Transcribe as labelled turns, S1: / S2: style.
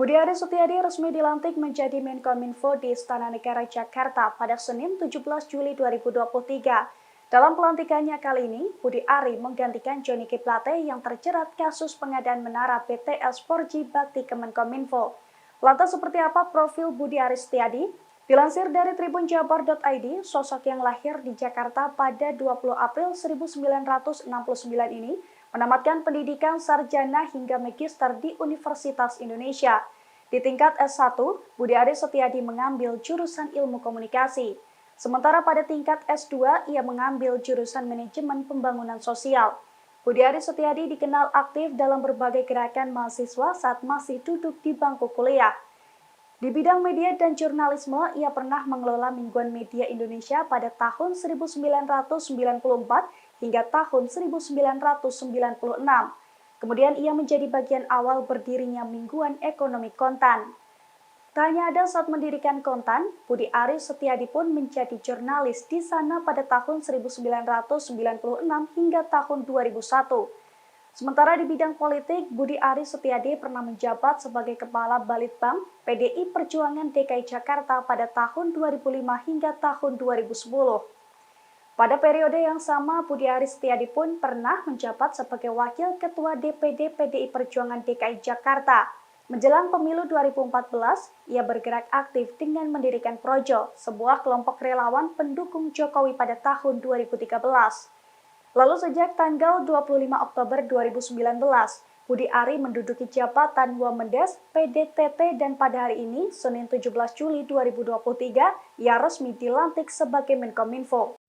S1: Budi Aris Setiadi resmi dilantik menjadi Menkominfo di Istana Negara Jakarta pada Senin 17 Juli 2023. Dalam pelantikannya kali ini, Budi Ari menggantikan Johnny G. Plate yang terjerat kasus pengadaan menara BTS 4G bakti Kemenkominfo. Lantas seperti apa profil Budi Aris Setiadi? Dilansir dari tribunjabar.id, sosok yang lahir di Jakarta pada 20 April 1969 ini menamatkan pendidikan sarjana hingga magister di Universitas Indonesia. Di tingkat S1, Budi Aris Setiadi mengambil jurusan ilmu komunikasi. Sementara pada tingkat S2, ia mengambil jurusan manajemen pembangunan sosial. Budi Aris Setiadi dikenal aktif dalam berbagai gerakan mahasiswa saat masih duduk di bangku kuliah. Di bidang media dan jurnalisme, ia pernah mengelola Mingguan Media Indonesia pada tahun 1994 hingga tahun 1996. Kemudian ia menjadi bagian awal berdirinya Mingguan Ekonomi Kontan. Tak hanya ada saat mendirikan Kontan, Budi Aris Setiadi pun menjadi jurnalis di sana pada tahun 1996 hingga tahun 2001. Sementara di bidang politik, Budi Aris Setiadi pernah menjabat sebagai Kepala Balitbang PDI Perjuangan DKI Jakarta pada tahun 2005 hingga tahun 2010. Pada periode yang sama, Budi Aris Setiadi pun pernah menjabat sebagai Wakil Ketua DPD PDI Perjuangan DKI Jakarta. Menjelang pemilu 2014, ia bergerak aktif dengan mendirikan Projo, sebuah kelompok relawan pendukung Jokowi pada tahun 2013. Lalu sejak tanggal 25 Oktober 2019, Budi Ari menduduki jabatan Wamendes PDTT dan pada hari ini, Senin 17 Juli 2023, ia resmi dilantik sebagai Menkominfo.